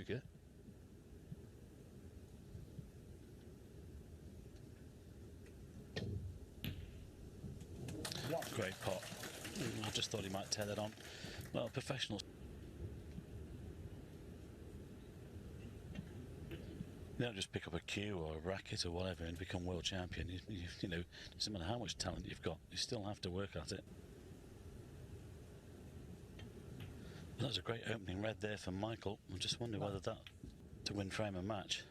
certificate. Great pot. I just thought he might tear that on. Well, professionals. You don't just pick up a cue or a racket or whatever and become world champion. You know, it doesn't matter how much talent you've got, you still have to work at it. That was a great opening red there for Michael. I just wonder whether that to win frame and match.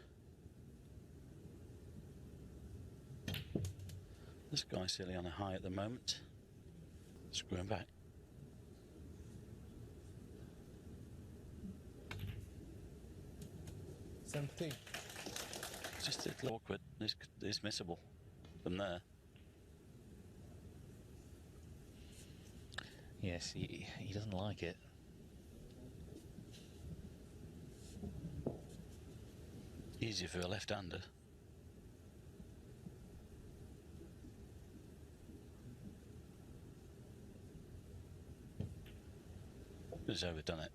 This guy's silly on a high at the moment. Screwing back. Something. Just a little awkward. It's missable from there. Yes, he doesn't like it. Easier for a left-hander. He's overdone it.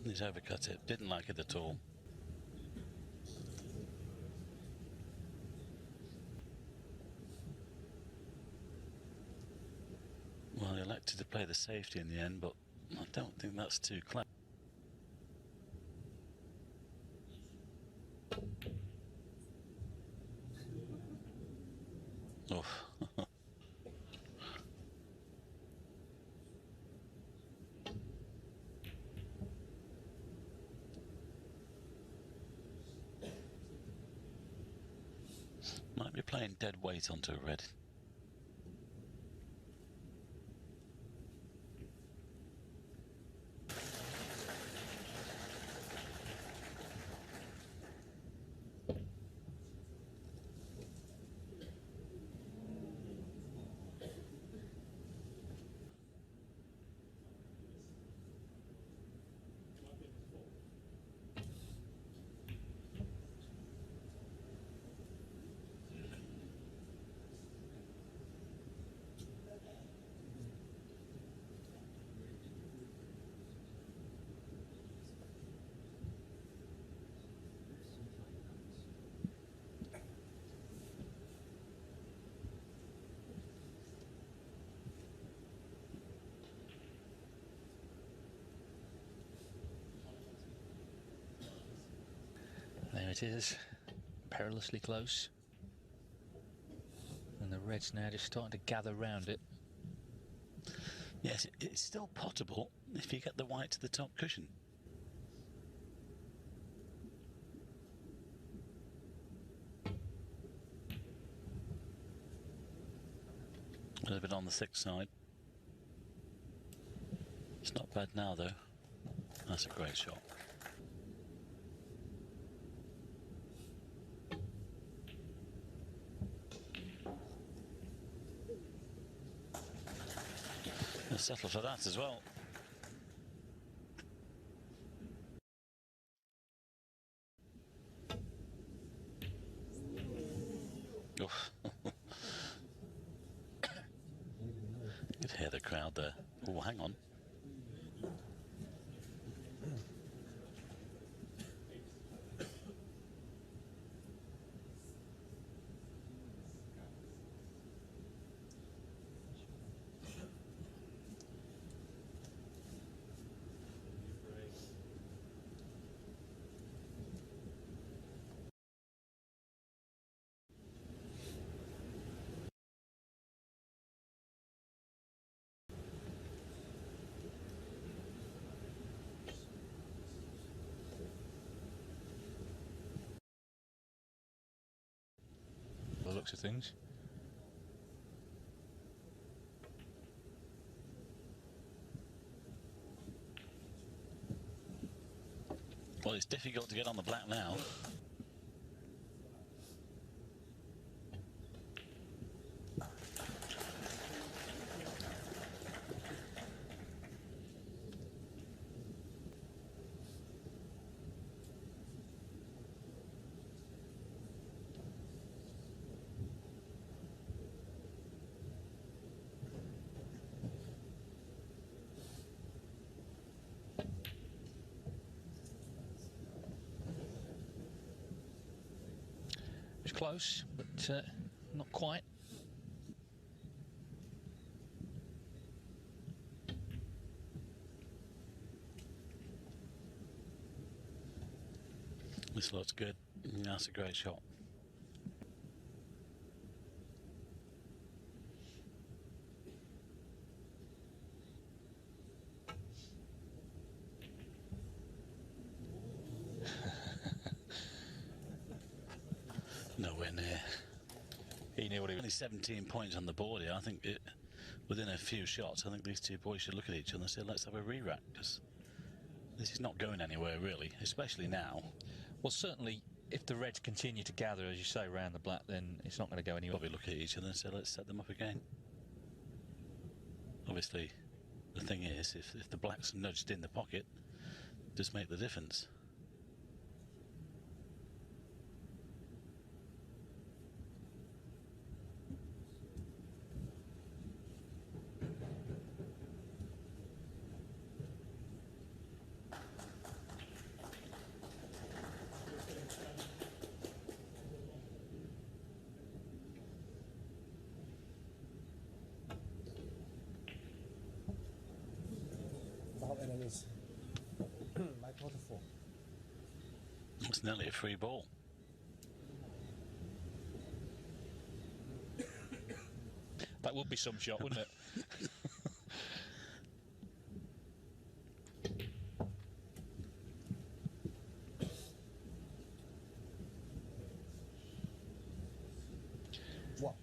He's overcut it. Didn't like it at all. Well, he elected to play the safety in the end, but I don't think that's too clever. Oh. Might be playing dead weight onto a red. There it is, perilously close. And the red's now just starting to gather round it. Yes, it's still potable if you get the white to the top cushion. A little bit on the thick side. It's not bad now though. That's a great shot. Let's settle for that as well. Oh. You could hear the crowd there. Oh, hang on. By the looks of things. Well, it's difficult to get on the black now. was close, but not quite. This looks good. That's a great shot. Nowhere near. He knew what he was. Only 17 points on the board here. I think within a few shots, I think these two boys should look at each other and say, let's have a re-rack, because this is not going anywhere really, especially now. Well, certainly, if the reds continue to gather, as you say, around the black, then it's not going to go anywhere. Probably look at each other and say, let's set them up again. Obviously, the thing is, if the black's nudged in the pocket, does make the difference. It's nearly a free ball. That would be some shot, wouldn't it? What?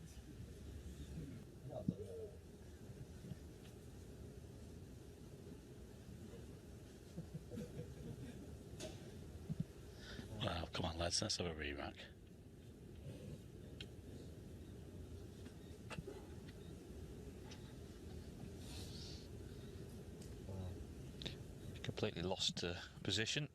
Well, come on lads, let's have a re-rack. Completely lost position.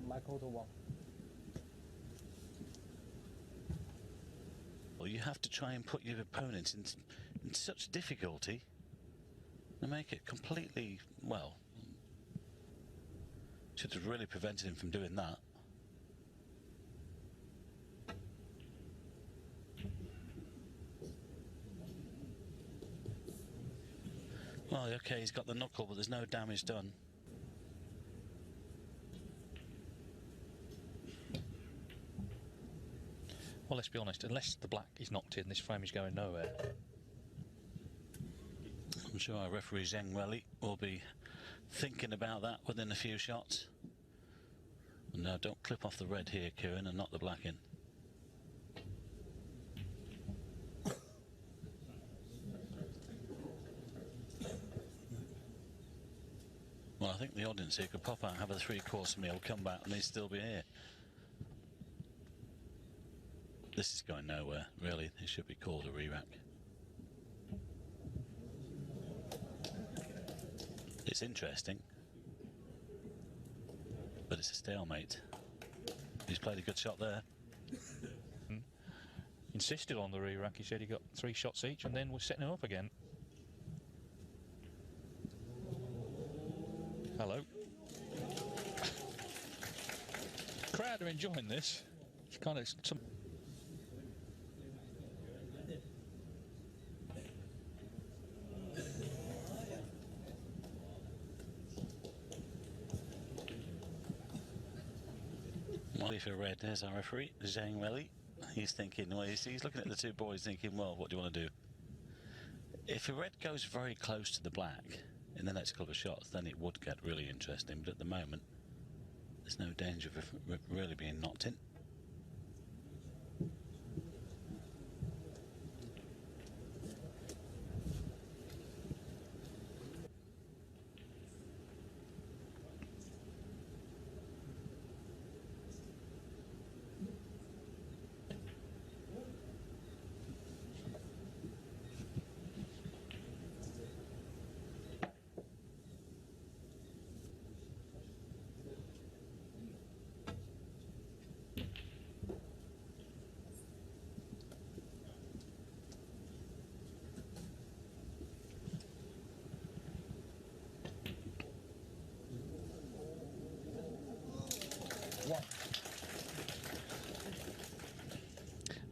Michael to one. Well, you have to try and put your opponent in such difficulty and make it completely, well, should have really prevented him from doing that. Well, okay, he's got the knuckle, but there's no damage done. Well, let's be honest, unless the black is knocked in, this frame is going nowhere. I'm sure our referee Zheng Welly will be thinking about that within a few shots. No, don't clip off the red here, Kyren, and knock the black in. Well, I think the audience here could pop out, have a three-course meal, come back, and he'd still be here. This is going nowhere, really. It should be called a re-rack. It's interesting, but it's a stalemate. He's played a good shot there. Insisted on the re-rack. He said he got 3 shots each, and then we're setting him up again. Hello. Crowd are enjoying this. It's kind of some. Well, for red, there's our referee, Zhang Welly. He's thinking, well, he's looking at the two boys thinking, well, what do you want to do? If a red goes very close to the black in the next couple of shots, then it would get really interesting. But at the moment, there's no danger of it really being knocked in.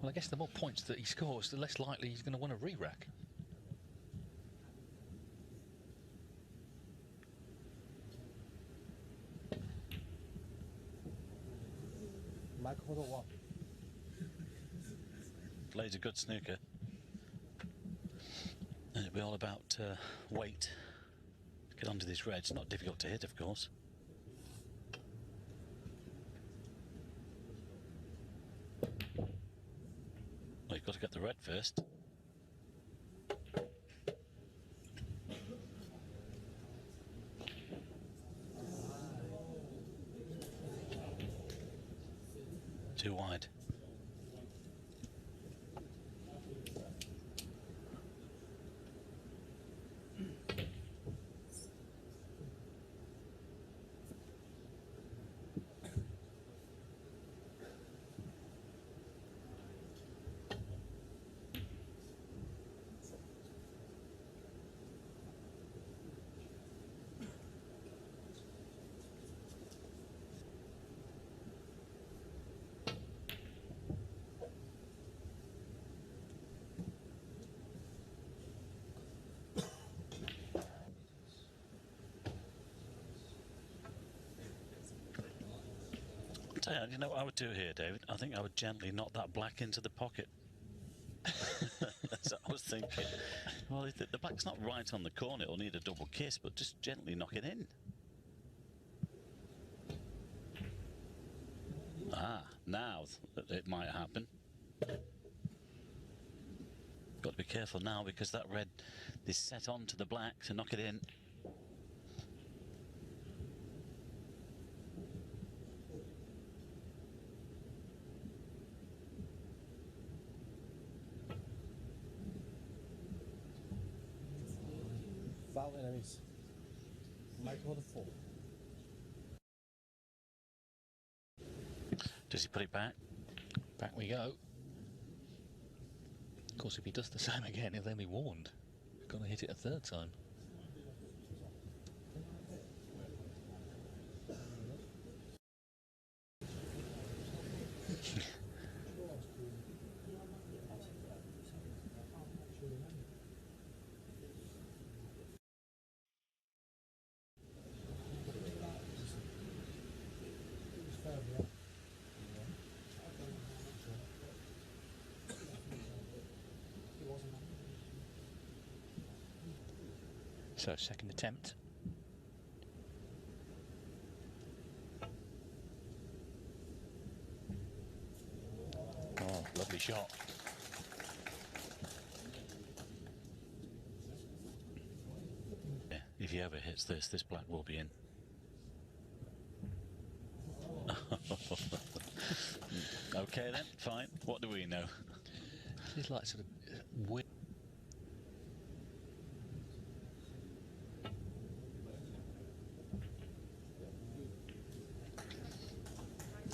Well, I guess the more points that he scores, the less likely he's going to want to re-rack. Plays a good snooker. And it'll be all about weight. Get onto this red. It's not difficult to hit, of course. Well, you've got to get the red first. Too wide. You know what I would do here, David? I think I would gently knock that black into the pocket. That's what I was thinking. Well, if the black's not right on the corner, it'll need a double kiss, but just gently knock it in. Ah, now it might happen. Got to be careful now because that red is set onto the black to knock it in. Enemies. Michael the 4. Does he put it back? Back we go. Of course, if he does the same again, he'll then be warned. He's got to hit it a third time. So, second attempt. Oh, lovely shot. Yeah, if he ever hits this black will be in. Okay then, fine. What do we know? It's like sort of weird.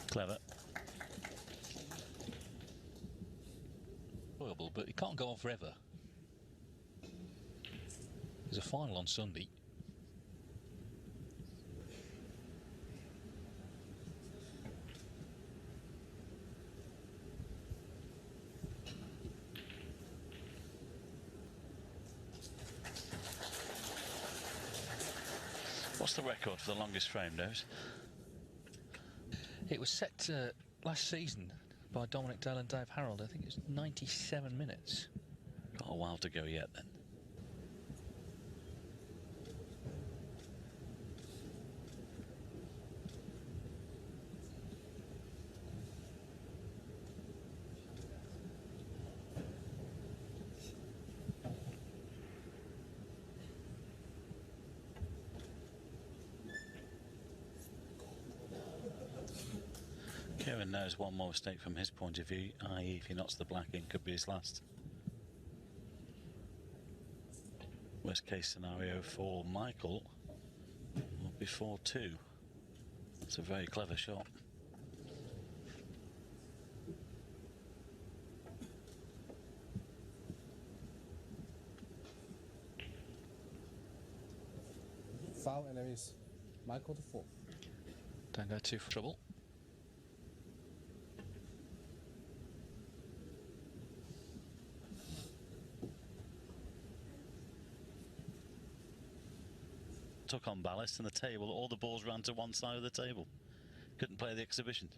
Clever. Enjoyable, but it can't go on forever. There's a final on Sunday. What's the record for the longest frame, Dose? It was set last season by Dominic Dale and Dave Harold. I think it's 97 minutes. Got a while to go yet then. Kyren knows one more mistake from his point of view, i.e. if he knocks the black in, could be his last. Worst case scenario for Michael will be 4-2. It's a very clever shot. Foul enemies. Michael the 4. Don't go too for trouble. took on ballast, and the table, all the balls ran to one side of the table. Couldn't play the exhibition.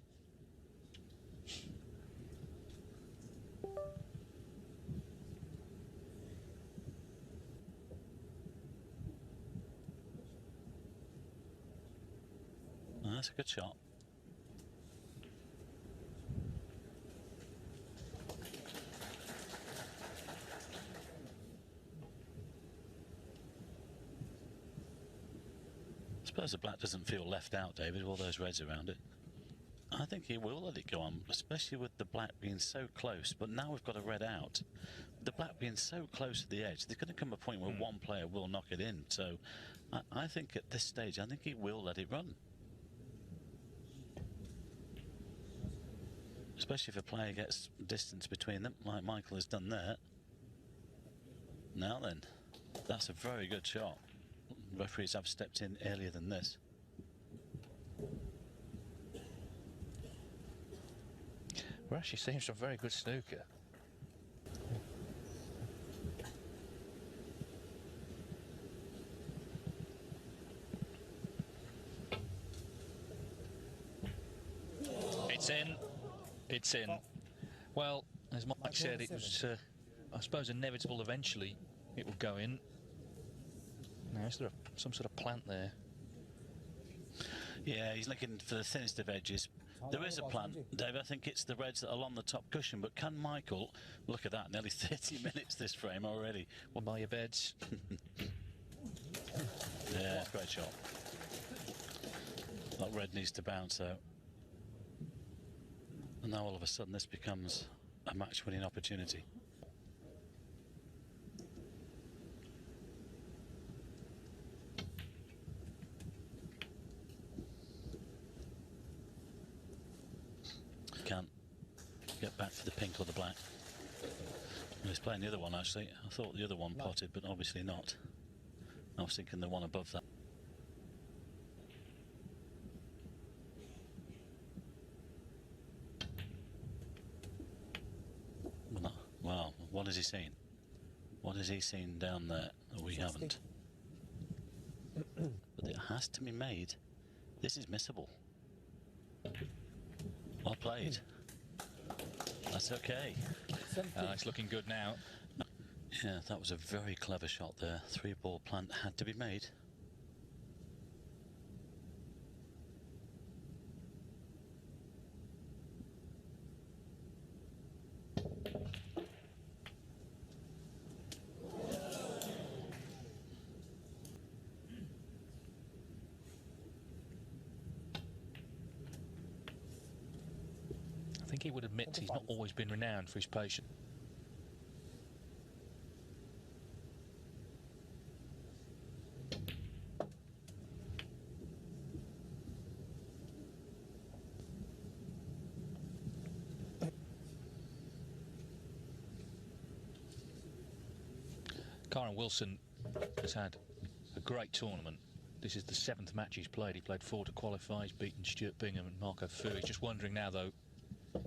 Oh, that's a good shot. I suppose the black doesn't feel left out, David, with all those reds around it. I think he will let it go on, especially with the black being so close. But now we've got a red out. The black being so close to the edge, there's going to come a point where one player will knock it in. So I think at this stage, I think he will let it run. Especially if a player gets distance between them, like Michael has done there. Now then, that's a very good shot. Referees have stepped in earlier than this. We're actually seeing some very good snooker. It's in. It's in. Well, as Mike said, it was, I suppose, inevitable eventually it will go in. Now, is there some sort of plant there? Yeah, he's looking for the thinnest of edges. There is a plant, Dave. I think it's the reds that are on the top cushion. But can Michael, look at that, nearly 30 minutes this frame already. Well, by your beds. Yeah, great shot. That red needs to bounce out. And now all of a sudden this becomes a match-winning opportunity. Can't get back for the pink or the black. He's playing the other one actually. I thought the other one potted, but obviously not. I was thinking the one above that. Well, what has he seen? What has he seen down there that we haven't? But it has to be made. This is missable. Well played. That's okay. It's looking good now. Yeah, that was a very clever shot there. 3-ball plant had to be made. I think he would admit he's not always been renowned for his patience. Kyren Wilson has had a great tournament. This is the 7th match he's played. He played 4 to qualify. He's beaten Stuart Bingham and Marco Fu. He's just wondering now, though,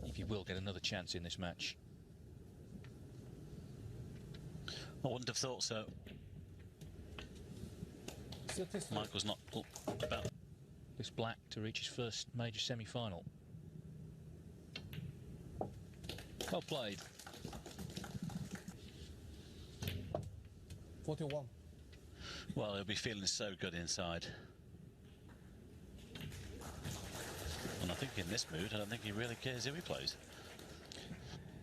if he will get another chance in this match. I wouldn't have thought so. Michael's not about This black to reach his first major semi-final. Well played. 41. Well, he'll be feeling so good inside. And I think in this mood, I don't think he really cares who he plays.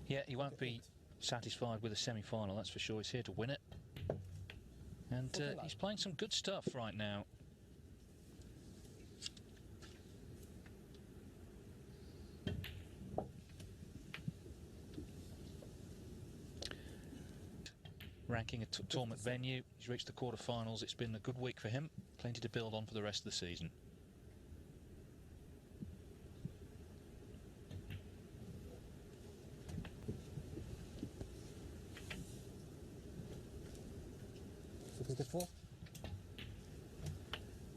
Yeah, he won't be satisfied with a semi-final, that's for sure. He's here to win it. And he's playing some good stuff right now. Ranking a tournament venue, he's reached the quarterfinals. It's been a good week for him. Plenty to build on for the rest of the season.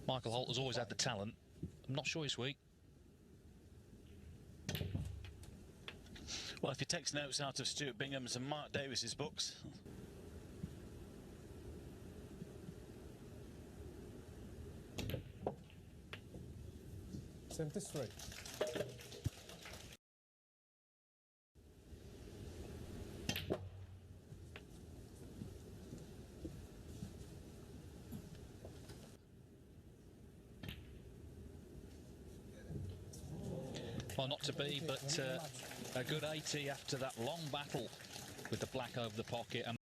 Michael Holt has always had the talent. I'm not sure this week. Well, if he takes notes out of Stuart Bingham's and Mark Davis's books, 73. Well, not to be, but a good 80 after that long battle with the black over the pocket. And